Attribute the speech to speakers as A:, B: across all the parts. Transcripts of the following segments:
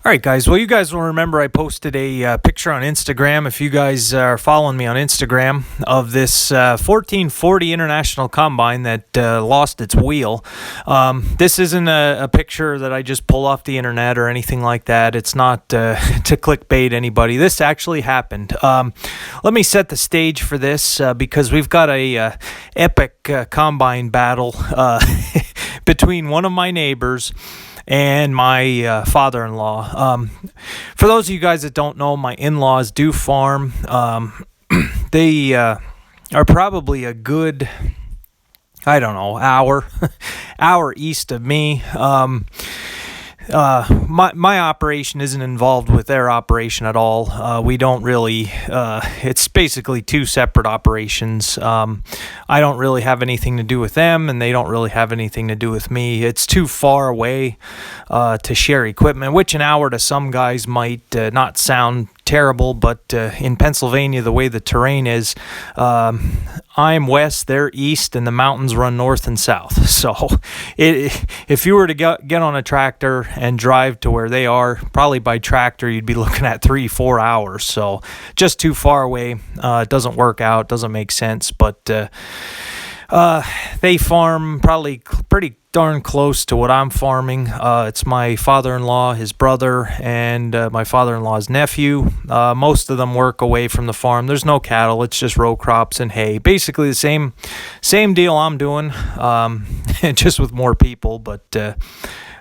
A: All right, guys. Well, you guys will remember I posted a picture on Instagram, if you guys are following me on Instagram, of this 1440 International Combine that lost its wheel. This isn't a picture that I just pull off the internet or anything like that. It's not to clickbait anybody. This actually happened. Let me set the stage for this because we've got a epic combine battle between one of my neighbors and my father-in-law. For those of you guys that don't know, my in-laws do farm. They are probably a good, hour east of me. My operation isn't involved with their operation at all. We don't really, it's basically two separate operations. I don't really have anything to do with them, and they don't really have anything to do with me. It's too far away to share equipment, which an hour to some guys might not sound terrible, but in Pennsylvania, the way the terrain is, I'm west, they're east, and the mountains run north and south. So if you were to get on a tractor and drive to where they are, probably by tractor, you'd be looking at 3-4 hours. So just too far away. It doesn't work out, doesn't make sense, but they farm probably pretty darn close to what I'm farming. It's my father-in-law, his brother, and my father-in-law's nephew. Most of them work away from the farm. There's no cattle. It's just row crops and hay. Basically the same deal I'm doing, just with more people. But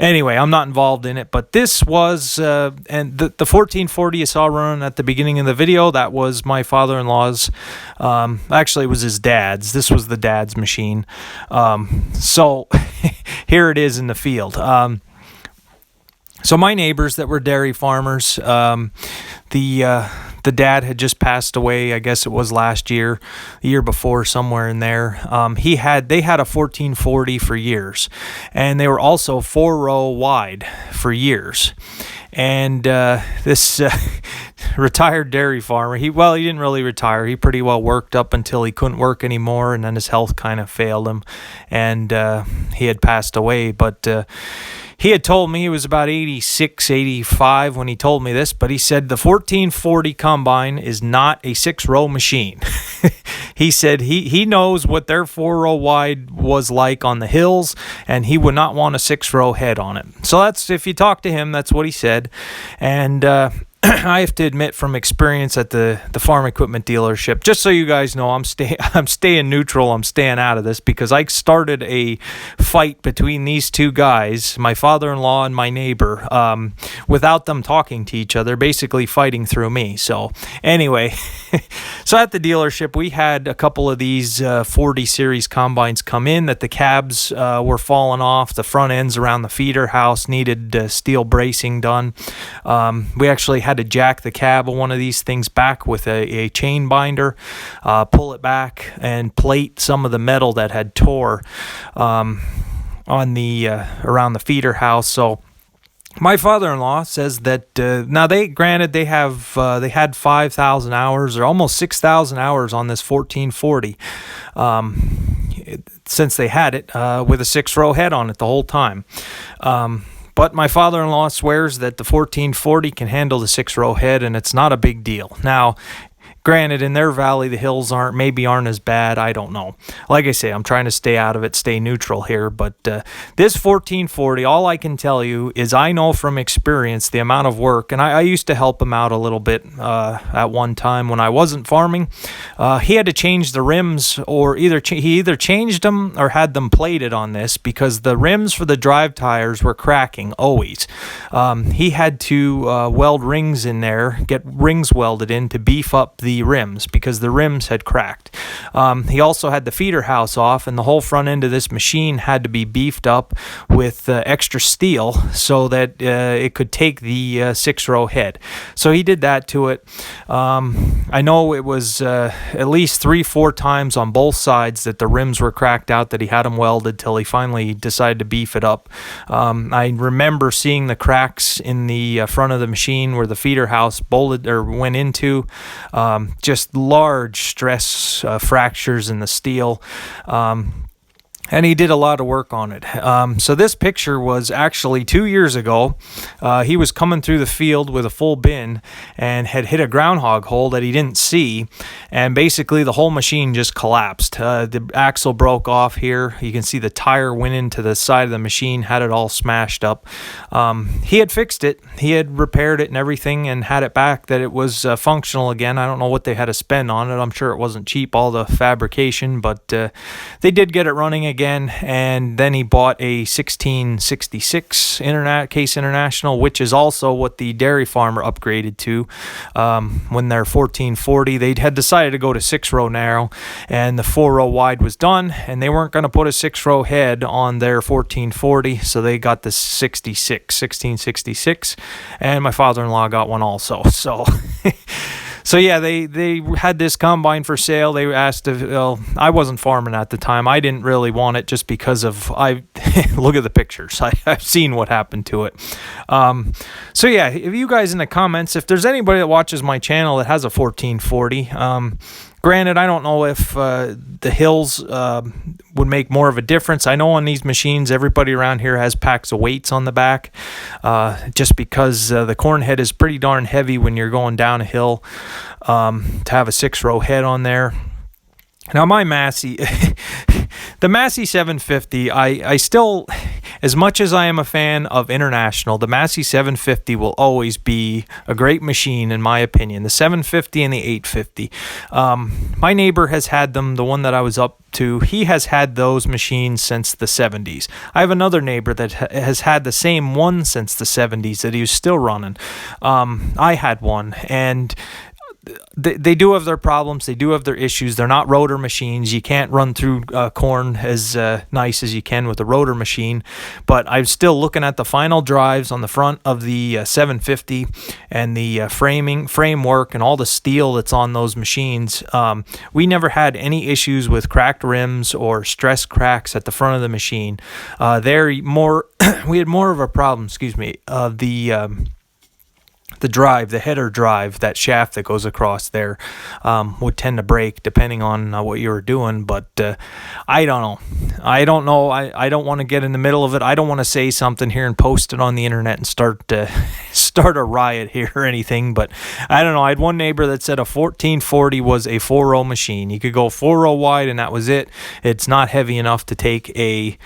A: anyway, I'm not involved in it. But this was, and the 1440 you saw running at the beginning of the video, that was my father-in-law's. Actually, it was his dad's. This was the dad's machine. So here it is in the field. So my neighbors that were dairy farmers, the dad had just passed away. I guess it was last year, the year before, somewhere in there. They had a 1440 for years, and they were also 4-row wide for years. And this retired dairy farmer, he didn't really retire. He pretty well worked up until he couldn't work anymore, and then his health kind of failed him, and he had passed away. But he had told me he was about 86, 85 when he told me this, but he said the 1440 combine is not a 6-row machine. He said he knows what their 4-row wide was like on the hills, and he would not want a 6-row head on it. So that's, if you talk to him, that's what he said. And I have to admit, from experience at the farm equipment dealership, just so you guys know, I'm staying neutral. I'm staying out of this because I started a fight between these two guys, my father-in-law and my neighbor, without them talking to each other, basically fighting through me. So anyway, so at the dealership, we had a couple of these 40 series combines come in that the cabs were falling off. The front ends around the feeder house needed steel bracing done. We actually had to jack the cab of one of these things back with a chain binder, pull it back, and plate some of the metal that had tore on the around the feeder house. So my father-in-law says that now they had 5,000 hours or almost 6,000 hours on this 1440 since they had it with a 6-row head on it the whole time. But my father-in-law swears that the 1440 can handle the 6-row head, and it's not a big deal. Now, granted, in their valley, the hills aren't as bad. I don't know. Like I say, I'm trying to stay out of it, stay neutral here. But this 1440, all I can tell you is I know from experience the amount of work, and I used to help him out a little bit at one time when I wasn't farming. He had to change the rims, or he either changed them or had them plated on this because the rims for the drive tires were cracking always. He had to weld rings in there, get rings welded in to beef up the rims because the rims had cracked. He also had the feeder house off, and the whole front end of this machine had to be beefed up with extra steel so that it could take the 6-row head. So he did that to it. I know it was at least 3-4 times on both sides that the rims were cracked out, that he had them welded till he finally decided to beef it up. I remember seeing the cracks in the front of the machine where the feeder house bolted or went into. Just large stress fractures in the steel. and he did a lot of work on it. So this picture was actually 2 years ago. He was coming through the field with a full bin and had hit a groundhog hole that he didn't see, and basically the whole machine just collapsed. The axle broke off here. You can see the tire went into the side of the machine, had it all smashed up. He had fixed it. He had repaired it and everything and had it back that it was functional again. I don't know what they had to spend on it. I'm sure it wasn't cheap, all the fabrication, but they did get it running again. And then he bought a 1666 Case International, which is also what the dairy farmer upgraded to when their 1440. They had decided to go to 6-row narrow, and the 4-row wide was done, and they weren't going to put a 6-row head on their 1440, so they got the 1666, and my father-in-law got one also. So yeah, they had this combine for sale. They asked if, well, I wasn't farming at the time. I didn't really want it just because of, look at the pictures. I've seen what happened to it. So yeah, if you guys in the comments, if there's anybody that watches my channel that has a 1440, granted, I don't know if the hills would make more of a difference. I know on these machines, everybody around here has packs of weights on the back, just because the corn head is pretty darn heavy when you're going down a hill, to have a 6-row head on there. Now my Massey, the Massey 750, I still, as much as I am a fan of International, the Massey 750 will always be a great machine in my opinion. The 750 and the 850. My neighbor has had them, the one that I was up to, he has had those machines since the 70s. I have another neighbor that has had the same one since the 70s that he was still running. I had one, and they do have their problems. They do have their issues. They're not rotor machines. You can't run through corn as nice as you can with a rotor machine. But I'm still looking at the final drives on the front of the 750 and the framework and all the steel that's on those machines. We never had any issues with cracked rims or stress cracks at the front of the machine. We had more of a problem, the drive, the header drive, that shaft that goes across there, would tend to break depending on what you were doing. But I don't know. I don't want to get in the middle of it. I don't want to say something here and post it on the internet and start a riot here or anything. But I don't know. I had one neighbor that said a 1440 was a 4-row machine. You could go 4-row wide and that was it. It's not heavy enough to take a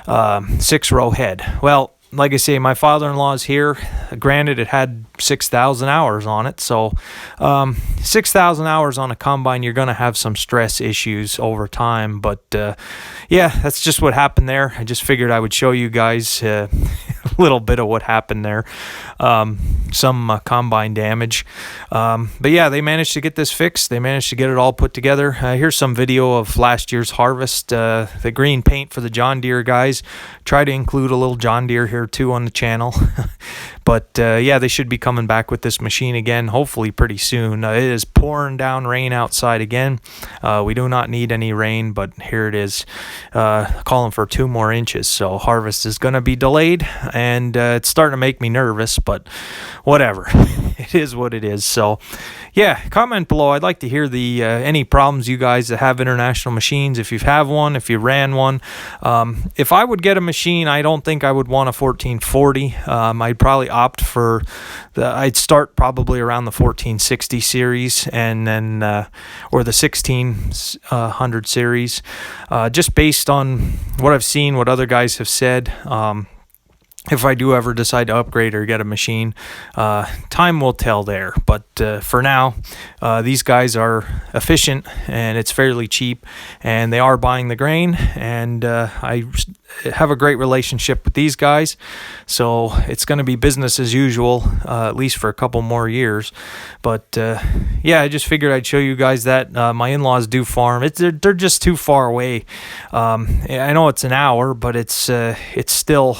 A: 6-row head. Well, like I say, my father-in-law's here. Granted, it had 6,000 hours on it. So 6,000 hours on a combine, you're going to have some stress issues over time. But yeah, that's just what happened there. I just figured I would show you guys a little bit of what happened there. Some combine damage. But yeah, they managed to get this fixed. They managed to get it all put together. Here's some video of last year's harvest. The green paint for the John Deere guys. Try to include a little John Deere here too on the channel. But yeah, they should be coming back with this machine again, hopefully pretty soon. It is pouring down rain outside again. We do not need any rain, but here it is, calling for 2 more inches. So harvest is going to be delayed, and it's starting to make me nervous, but whatever. It is what it is. So yeah, comment below. I'd like to hear the any problems you guys that have International machines, if you have one, if you ran one. If I would get a machine, I don't think I would want a 1440. I'd probably opt for I'd start probably around the 1460 series, and then or the 1600 series, just based on what I've seen, what other guys have said. If I do ever decide to upgrade or get a machine, time will tell there. But for now, these guys are efficient, and it's fairly cheap, and they are buying the grain, and I have a great relationship with these guys, so it's going to be business as usual, at least for a couple more years. But yeah, I just figured I'd show you guys that. My in-laws do farm. They're just too far away. I know it's an hour, but it's still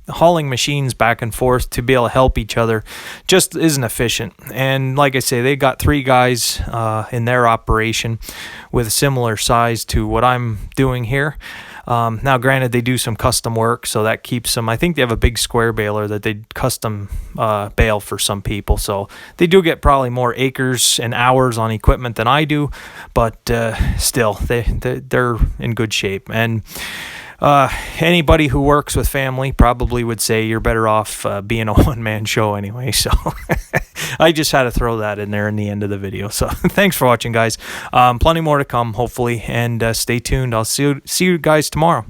A: hauling machines back and forth to be able to help each other just isn't efficient. And like I say, they got 3 guys in their operation with a similar size to what I'm doing here. Now, granted, they do some custom work, so that keeps them. I think they have a big square baler that they custom bale for some people, so they do get probably more acres and hours on equipment than I do, but still, they're in good shape. And anybody who works with family probably would say you're better off being a one-man show anyway. So I just had to throw that in there in the end of the video. So thanks for watching, guys. Plenty more to come, hopefully, and stay tuned. I'll see you guys tomorrow.